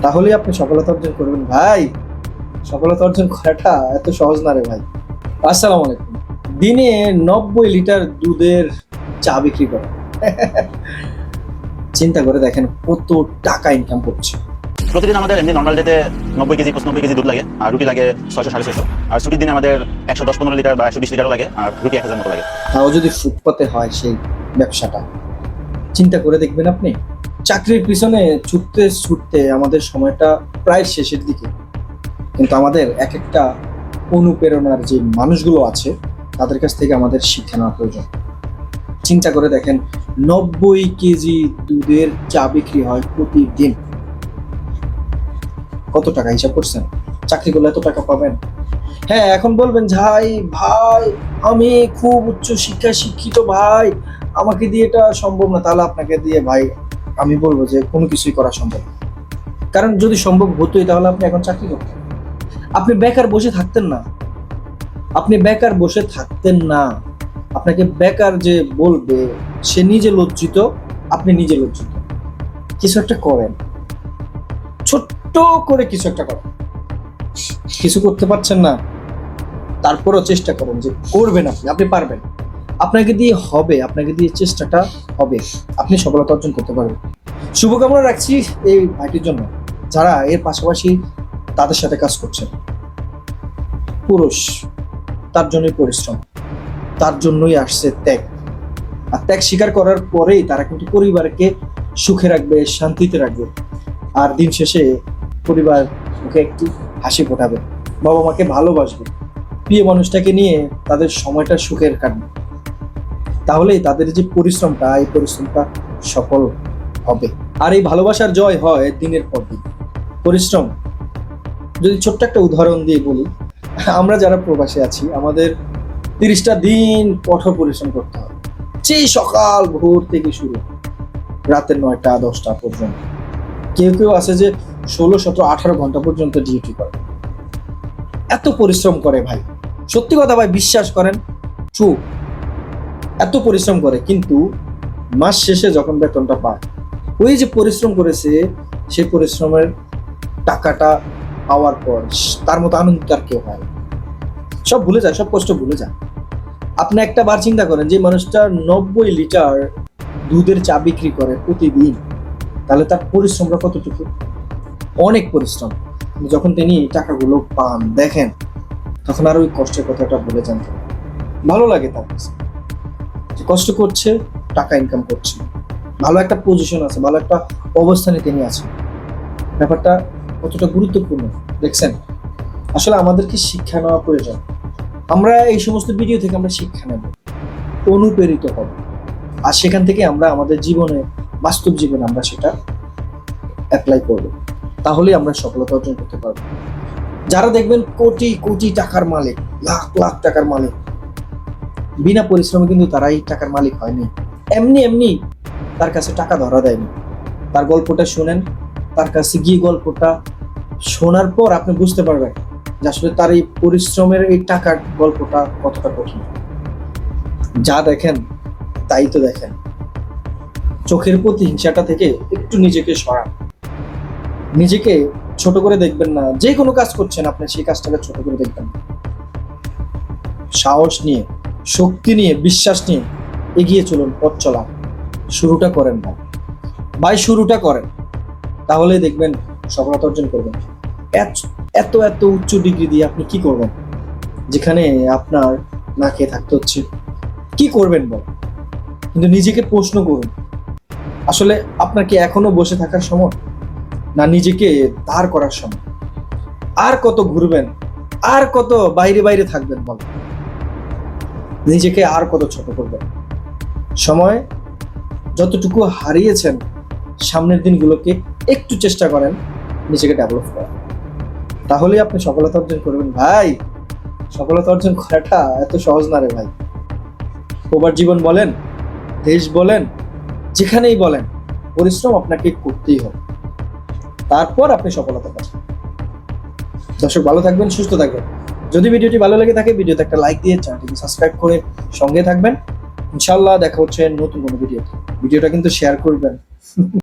তাহলেই আপনি সফলতা অর্জন করবেন ভাই। সফলতা অর্জন করাটা এত সহজ না রে ভাই। আসসালামু আলাইকুম। দিনে 90 লিটার দুধের চা বিক্রি করে। চিন্তা করে দেখেন কত টাকা ইনকাম করছে। প্রতিদিন আমাদের এমনি নর্মাল ডেতে 90 কেজি 95 কেজি দুধ লাগে, আর রুটি লাগে 600 650, আর ছুটির দিনে আমাদের 110-15 লিটার বা 120 লিটারও লাগে, আর রুটি 1000 মতো লাগে। তাও যদি ফুটপাতে হয় সেই ব্যবসাটা, চিন্তা করে দেখবেন আপনি। চাকরির পিছনে ছুটতে ছুটতে আমাদের সময়টা প্রায় শেষের দিকে, কিন্তু আমাদের এক একটা অনুপ্রেরণার যে মানুষগুলো আছে তাদের কাছ থেকে আমাদের শিক্ষা নেওয়া প্রয়োজন। চিন্তা করে দেখেন, 90 কেজি দুধের চা বিক্রি হয় প্রতিদিন। কত টাকা হিসাব করছেন? চাকরি করলে এত টাকা পাবেন? হ্যাঁ, এখন বলবেন ভাই ভাই আমি খুব উচ্চ শিক্ষায় শিক্ষিত ভাই, আমাকে দিয়ে এটা সম্ভব না। তাহলে আপনাকে দিয়ে ভাই আমি বলবো যে কোনো কিছুই করা সম্ভব না। কারণ যদি সম্ভব হতোই তাহলে আপনি এখন চাকরি করতেন, আপনি বেকার বসে থাকতেন না। আপনি বেকার বসে থাকতেন না। আপনাকে বেকার যে বলবে সে নিজে লজ্জিত, আপনি নিজে লজ্জিত। কিছু একটা করেন, ছোট্ট করে কিছু একটা করেন। কিছু করতে পারছেন না, তারপরও চেষ্টা করেন যে করবেন। আপনি পারবেন, আপনাকে দিয়ে হবে, আপনাকে দিয়ে চেষ্টাটা হবে, আপনি সফলতা অর্জন করতে পারবেন। শুভকামনা রাখছি এই ভাইটির জন্য, যারা এর পাশাপাশি তাদের সাথে কাজ করছেন। পুরুষ, তার জন্যই পরিশ্রম, তার জন্যই আসছে ত্যাগ। আর ত্যাগ স্বীকার করার পরেই তারা কিন্তু পরিবারকে সুখে রাখবে, শান্তিতে রাখবে। আর দিন শেষে পরিবার মুখে একটি হাসি ফোটাবে, বাবা মাকে ভালোবাসবে, প্রিয় মানুষটাকে নিয়ে তাদের সময়টা সুখের কাটবে। তাহলেই তাদের যে পরিশ্রমটা, এই পরিশ্রমটা সফল হবে। আর এই ভালোবাসার জয় হয় দিনের পর দিন। পরিশ্রম, যদি ছোট্ট একটা উদাহরণ দিয়ে বলি, আমরা যারা প্রবাসে আছি আমাদের 30টা দিন কঠোর পরিশ্রম করতে হয়। সেই সকাল ভোর থেকে শুরু, রাতের 9টা 10টা পর্যন্ত। কেউ কেউ আছে যে 16, 17, 18 ঘন্টা পর্যন্ত ডিউটি করে। এত পরিশ্রম করে ভাই, সত্যি কথা ভাই, বিশ্বাস করেন, ট্রু। এত পরিশ্রম করে, কিন্তু মাস শেষে যখন বেতনটা পায়, ওই যে পরিশ্রম করেছে সেই পরিশ্রমের টাকাটা পাওয়ার পর তার মতো আনন্দ আর কেউ হয় না। সব ভুলে যায়, সব কষ্ট ভুলে যায়। আপনি একটা বার চিন্তা করেন, যে মানুষটা 90 লিটার দুধের চা বিক্রি করে প্রতিদিন, তাহলে তার পরিশ্রমটা কতটুকু? অনেক পরিশ্রম। যখন তিনি টাকাগুলো পান দেখেন, তখন আর ওই কষ্টের কথাটা ভুলে যান। ভালো লাগে তার কাছে যে কষ্ট করছে, টাকা ইনকাম করছে, ভালো একটা পজিশন আছে, ভালো একটা অবস্থানে তিনি আছেন। ব্যাপারটা কতটা গুরুত্বপূর্ণ দেখছেন? আসলে আমাদেরকে শিক্ষা নেওয়া প্রয়োজন। আমরা এই সমস্ত ভিডিও থেকে আমরা শিক্ষা নেব, অনুপ্রেরিত হব, আর সেখান থেকে আমরা আমাদের জীবনে, বাস্তব জীবনে আমরা সেটা অ্যাপ্লাই করব। তাহলেই আমরা সফলতা অর্জন করতে পারবো। যারা দেখবেন কোটি কোটি টাকার মালিক, লাখ লাখ টাকার মালিক, বিনা পরিশ্রমে কিন্তু তারা এই টাকার মালিক হয়নি। এমনি এমনি তার কাছে টাকা ধরা দেয়নি। তার গল্পটা শুনেন, তার কাছে গিয়ে গল্পটা শোনার পর আপনি বুঝতে পারবেন যে আসলে তার এই পরিশ্রমের এই টাকার গল্পটা কতটা কঠিন। যা দেখেন তাই তো দেখেন। চোখের প্রতি হিংসাটা থেকে একটু নিজেকে সরান। নিজেকে ছোট করে দেখবেন না। যে কোনো কাজ করছেন আপনি সেই কাজটাকে ছোট করে দেখবেন না। সাহস নিয়ে, শক্তি নিয়ে, বিশ্বাস নিয়ে এগিয়ে চলুন, পথ চলা শুরুটা করেন ভাই। ভাই শুরুটা করেন, তাহলেই দেখবেন সফলতা অর্জন করবেন। এত এত উচ্চ ডিগ্রি দিয়ে আপনি কি করবেন, যেখানে আপনার না খেয়ে থাকতে হচ্ছে? কি করবেন বল? কিন্তু নিজেকে প্রশ্ন করুন, আসলে আপনার কি এখনো বসে থাকার সময়, না নিজেকে দাঁড় করার সময়? আর কত ঘুরবেন, আর কত বাইরে বাইরে থাকবেন বল? নিজেকে আর কত ছোট করবেন? সময় যতটুকু হারিয়েছেন, সামনের দিনগুলোকে একটু চেষ্টা করেন নিজেকে ডেভেলপ করার। তাহলেই আপনি সফলতা অর্জন করবেন ভাই। সফলতা অর্জন করাটা এত সহজ না রে ভাই। প্রবাস জীবন বলেন, দেশ বলেন, যেখানেই বলেন, পরিশ্রম আপনাকে করতেই হবে, তারপর আপনি সফলতা পাবেন। দর্শক, ভালো থাকবেন, সুস্থ থাকবেন। যদি ভিডিওটি ভালো লেগে থাকে, ভিডিওতে একটা লাইক দিয়ে চ্যানেলটিকে সাবস্ক্রাইব করে সঙ্গে থাকবেন। ইনশাআল্লাহ দেখা হচ্ছে নতুন কোনো ভিডিওতে। ভিডিওটা কিন্তু শেয়ার করবেন।